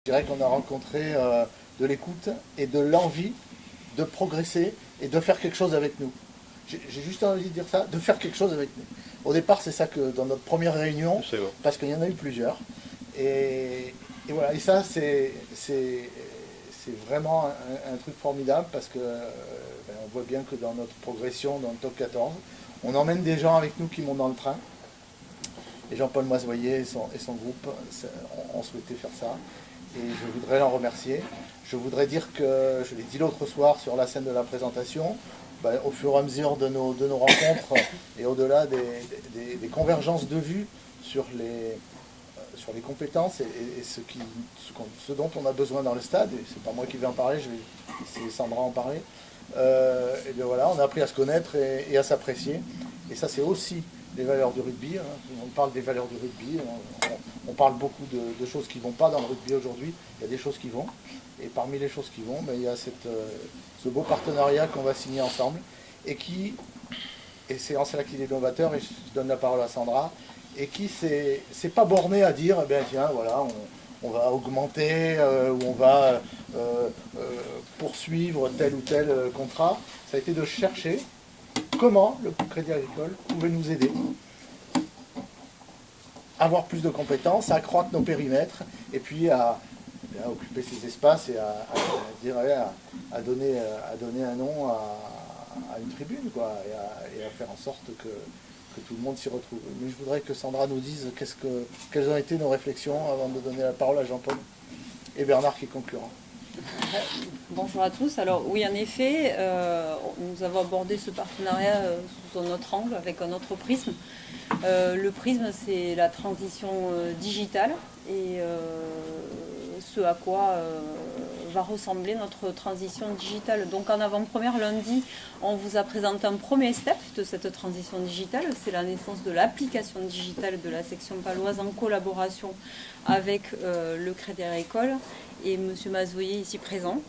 Je dirais qu'on a rencontré de l'écoute et de l'envie de progresser et de faire quelque chose avec nous. J'ai juste envie de dire ça, de faire quelque chose avec nous. Au départ, c'est ça que dans notre première réunion, parce qu'il y en a eu plusieurs. Et voilà, et ça, c'est vraiment un truc formidable parce que on voit bien que dans notre progression, dans le top 14, on emmène des gens avec nous qui montent dans le train. Et Jean-Paul Moisoyer et son groupe ont souhaité faire ça. Et je voudrais l'en remercier. Je voudrais dire que, je l'ai dit l'autre soir sur la scène de la présentation, au fur et à mesure de nos rencontres et au-delà des convergences de vues sur les compétences et ce dont on a besoin dans le stade, et c'est pas moi qui vais en parler, je vais laisser Sandra en parler, et bien voilà, on a appris à se connaître et à s'apprécier. Et ça, c'est aussi les valeurs du rugby. On parle des valeurs du rugby, on parle beaucoup de choses qui ne vont pas dans le rugby aujourd'hui. Il y a des choses qui vont. Et parmi les choses qui vont, il y a ce beau partenariat qu'on va signer ensemble. Et c'est en cela qu'il est novateur, et je donne la parole à Sandra, et qui c'est pas borné à dire, tiens, voilà, on va augmenter, ou on va poursuivre tel ou tel contrat. Ça a été de chercher comment le Crédit Agricole pouvait nous aider à avoir plus de compétences, à accroître nos périmètres, et puis à occuper ces espaces et à donner un nom à une tribune, quoi, et à faire en sorte que tout le monde s'y retrouve. Mais je voudrais que Sandra nous dise quelles ont été nos réflexions avant de donner la parole à Jean-Paul et Bernard qui est concurrent. Bonjour à tous. Alors oui, en effet, nous avons abordé ce partenariat sous un autre angle, avec un autre prisme. Le prisme, c'est la transition digitale et ce à quoi va ressembler notre transition digitale. Donc en avant-première, lundi, on vous a présenté un premier step de cette transition digitale. C'est la naissance de l'application digitale de la section paloise en collaboration avec le Crédit Agricole et M. Mazoyer ici présent.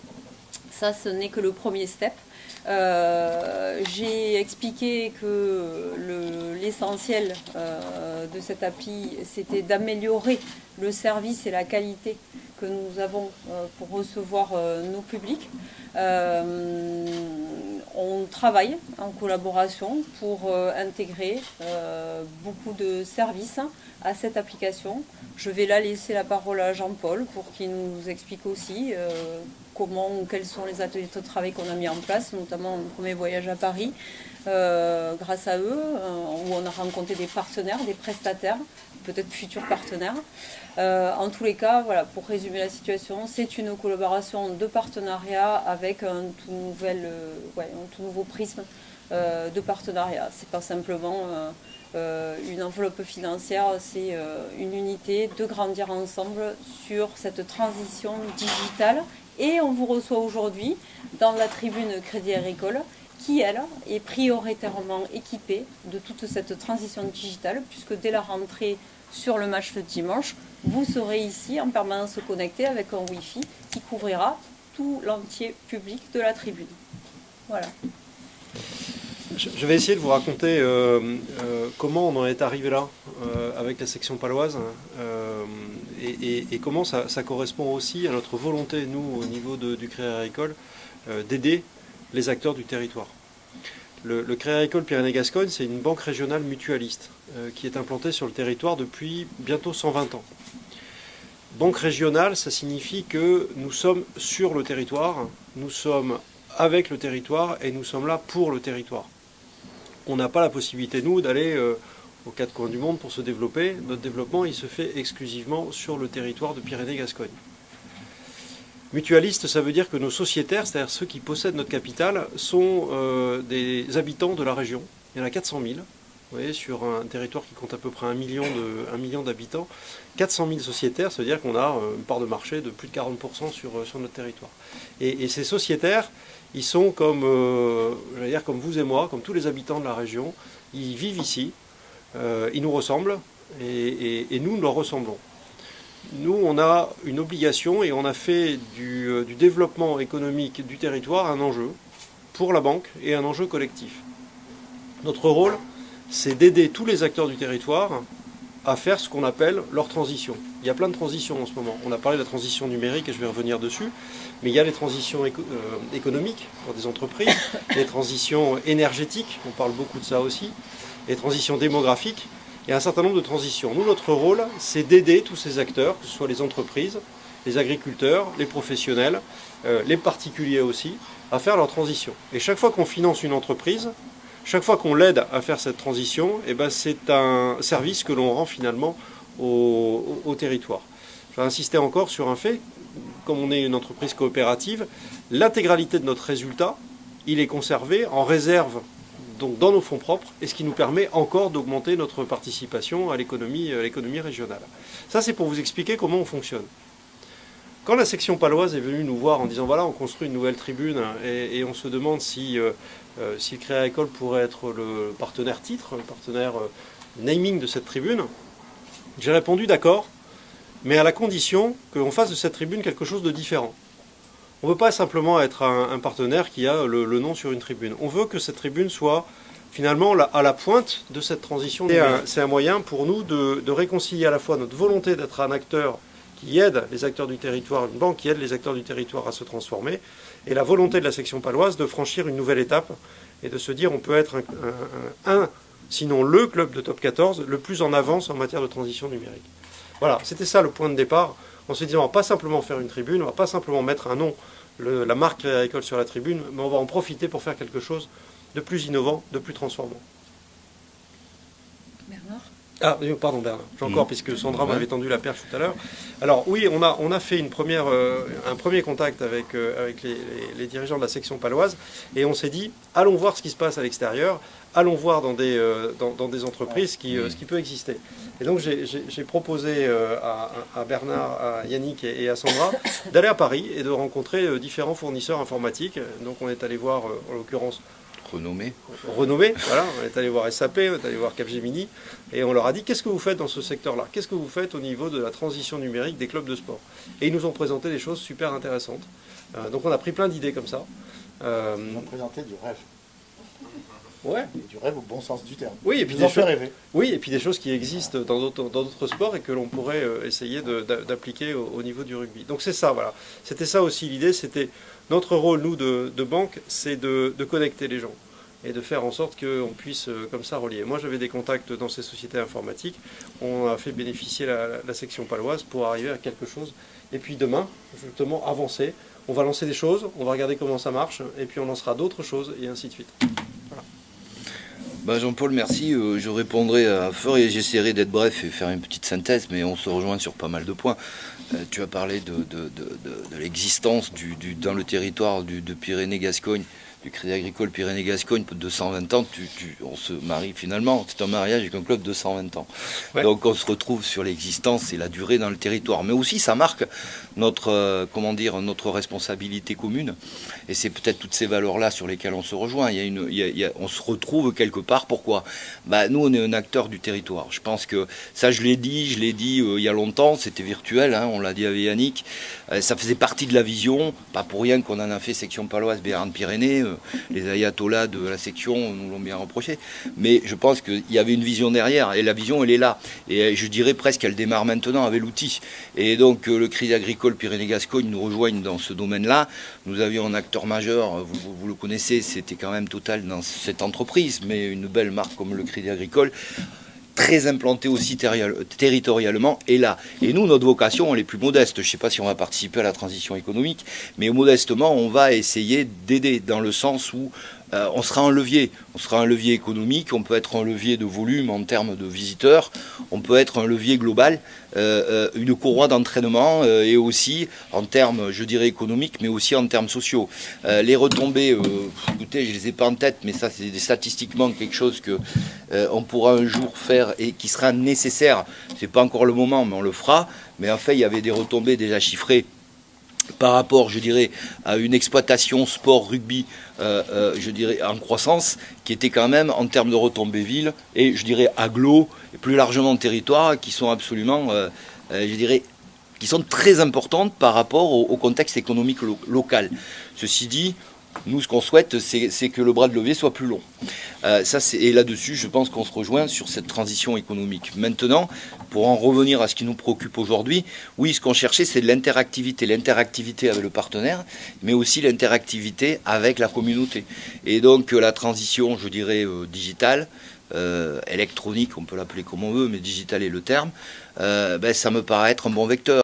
Ça, ce n'est que le premier step. J'ai expliqué que l'essentiel de cette appli, c'était d'améliorer le service et la qualité que nous avons pour recevoir nos publics. On travaille en collaboration pour intégrer beaucoup de services à cette application. Je vais là laisser la parole à Jean-Paul pour qu'il nous explique aussi quels sont les ateliers de travail qu'on a mis en place, notamment le premier voyage à Paris, grâce à eux, où on a rencontré des partenaires, des prestataires, peut-être futurs partenaires. En tous les cas, voilà, pour résumer la situation, c'est une collaboration de partenariat avec un tout nouveau prisme de partenariat. C'est pas simplement une enveloppe financière, c'est une unité de grandir ensemble sur cette transition digitale. Et on vous reçoit aujourd'hui dans la tribune Crédit Agricole qui, elle, est prioritairement équipée de toute cette transition digitale, puisque dès la rentrée sur le match de dimanche, vous serez ici en permanence connecté avec un Wi-Fi qui couvrira tout l'entier public de la tribune. Voilà. Je vais essayer de vous raconter comment on en est arrivé là avec la section paloise et comment ça correspond aussi à notre volonté, nous, au niveau du Crédit Agricole, d'aider les acteurs du territoire. Le Crédit Agricole Pyrénées-Gascogne, c'est une banque régionale mutualiste qui est implantée sur le territoire depuis bientôt 120 ans. Banque régionale, ça signifie que nous sommes sur le territoire, nous sommes avec le territoire et nous sommes là pour le territoire. On n'a pas la possibilité, nous, d'aller aux quatre coins du monde pour se développer. Notre développement, il se fait exclusivement sur le territoire de Pyrénées-Gascogne. Mutualiste, ça veut dire que nos sociétaires, c'est-à-dire ceux qui possèdent notre capital, sont des habitants de la région. Il y en a 400 000. Vous voyez, sur un territoire qui compte à peu près 1 million d'habitants, 400 000 sociétaires, ça veut dire qu'on a une part de marché de plus de 40% sur notre territoire. Et ces sociétaires, ils sont comme vous et moi, comme tous les habitants de la région. Ils vivent ici, ils nous ressemblent et nous leur ressemblons. Nous, on a une obligation et on a fait du développement économique du territoire un enjeu pour la banque et un enjeu collectif. Notre rôle, c'est d'aider tous les acteurs du territoire à faire ce qu'on appelle leur transition. Il y a plein de transitions en ce moment. On a parlé de la transition numérique et je vais revenir dessus. Mais il y a les transitions économiques pour des entreprises, les transitions énergétiques, on parle beaucoup de ça aussi, les transitions démographiques. Il y a un certain nombre de transitions. Nous, notre rôle, c'est d'aider tous ces acteurs, que ce soit les entreprises, les agriculteurs, les professionnels, les particuliers aussi, à faire leur transition. Et chaque fois qu'on finance une entreprise, chaque fois qu'on l'aide à faire cette transition, eh ben, c'est un service que l'on rend finalement au territoire. Je vais insister encore sur un fait, comme on est une entreprise coopérative, l'intégralité de notre résultat, il est conservé en réserve donc dans nos fonds propres, et ce qui nous permet encore d'augmenter notre participation à l'économie régionale. Ça, c'est pour vous expliquer comment on fonctionne. Quand la section paloise est venue nous voir en disant voilà, on construit une nouvelle tribune et on se demande si le Crédit Agricole pourrait être le partenaire titre, le partenaire naming de cette tribune, j'ai répondu d'accord, mais à la condition qu'on fasse de cette tribune quelque chose de différent. On ne veut pas simplement être un partenaire qui a le nom sur une tribune. On veut que cette tribune soit finalement à la pointe de cette transition. C'est un moyen pour nous de réconcilier à la fois notre volonté d'être un acteur qui aide les acteurs du territoire, une banque qui aide les acteurs du territoire à se transformer, et la volonté de la section paloise de franchir une nouvelle étape et de se dire on peut être sinon le club de top 14 le plus en avance en matière de transition numérique. Voilà, c'était ça le point de départ. On s'est dit, on ne va pas simplement faire une tribune, on ne va pas simplement mettre un nom, la marque Crédit Agricole sur la tribune, mais on va en profiter pour faire quelque chose de plus innovant, de plus transformant. Bernard ? Ah, pardon Bernard, j'ai encore, puisque Sandra m'avait tendu la perche tout à l'heure. Alors oui, on a fait un premier contact avec les dirigeants de la section paloise, et on s'est dit, allons voir ce qui se passe à l'extérieur, allons voir dans des entreprises ce qui peut exister. Et donc j'ai proposé à Bernard, à Yannick et à Sandra d'aller à Paris et de rencontrer différents fournisseurs informatiques. Donc on est allé voir, en l'occurrence, Renommé, voilà. On est allé voir SAP, on est allé voir Capgemini, et on leur a dit qu'est-ce que vous faites dans ce secteur-là, qu'est-ce que vous faites au niveau de la transition numérique des clubs de sport. Et ils nous ont présenté des choses super intéressantes. Donc on a pris plein d'idées comme ça. Ils ont présenté du rêve. Ouais. Et du rêve au bon sens du terme. Oui, et puis ils ont fait rêver. Oui, et puis des choses qui existent dans d'autres sports et que l'on pourrait essayer d'appliquer au niveau du rugby. Donc c'est ça, voilà. C'était ça aussi l'idée, c'était notre rôle, nous, de banque, c'est de connecter les gens et de faire en sorte qu'on puisse comme ça relier. Moi, j'avais des contacts dans ces sociétés informatiques. On a fait bénéficier la section paloise pour arriver à quelque chose. Et puis demain, justement, avancer. On va lancer des choses, on va regarder comment ça marche, et puis on lancera d'autres choses, et ainsi de suite. Voilà. Jean-Paul, merci. Je répondrai à fort et j'essaierai d'être bref et faire une petite synthèse, mais on se rejoint sur pas mal de points. Tu as parlé de l'existence dans le territoire de Pyrénées-Gascogne, du Crédit Agricole Pyrénées-Gascogne pour 220 ans. On se marie finalement, c'est un mariage avec un club de 120 ans. Ouais. Donc on se retrouve sur l'existence et la durée dans le territoire. Mais aussi ça marque notre responsabilité commune. Et c'est peut-être toutes ces valeurs-là sur lesquelles on se rejoint. On se retrouve quelque part. Pourquoi ? Nous, on est un acteur du territoire. Je pense que ça, je l'ai dit il y a longtemps, c'était virtuel, hein, on l'a dit avec Yannick. Ça faisait partie de la vision, pas pour rien qu'on en a fait section paloise Béarn-Pyrénées. Les ayatollahs de la section nous l'ont bien reproché. Mais je pense qu'il y avait une vision derrière, et la vision, elle est là. Et je dirais presque qu'elle démarre maintenant avec l'outil. Et donc, le Crédit Agricole Pyrénées-Gascogne nous rejoigne dans ce domaine-là. Nous avions un acteur majeur, vous le connaissez, c'était quand même Total dans cette entreprise, mais une belle marque comme le Crédit Agricole, très implanté aussi territorialement, est là. Et nous, notre vocation, elle est plus modeste. Je ne sais pas si on va participer à la transition économique, mais modestement, on va essayer d'aider dans le sens où on sera un levier. On sera un levier économique, on peut être un levier de volume en termes de visiteurs, on peut être un levier global, une courroie d'entraînement et aussi en termes, je dirais, économiques, mais aussi en termes sociaux. Les retombées, écoutez, je ne les ai pas en tête, mais ça, c'est statistiquement quelque chose que on pourra un jour faire et qui sera nécessaire. Ce n'est pas encore le moment, mais on le fera. Mais en fait, il y avait des retombées déjà chiffrées par rapport, je dirais, à une exploitation sport rugby, je dirais, en croissance, qui était quand même, en termes de retombées villes, et je dirais agglo, et plus largement territoire, qui sont absolument, je dirais, qui sont très importantes par rapport au contexte économique local. Ceci dit, nous, ce qu'on souhaite, c'est que le bras de levier soit plus long. Et là-dessus, je pense qu'on se rejoint sur cette transition économique. Maintenant, pour en revenir à ce qui nous préoccupe aujourd'hui, oui, ce qu'on cherchait, c'est de l'interactivité. L'interactivité avec le partenaire, mais aussi l'interactivité avec la communauté. Et donc la transition, je dirais, digitale, électronique, on peut l'appeler comme on veut, mais digital est le terme, ça me paraît être un bon vecteur.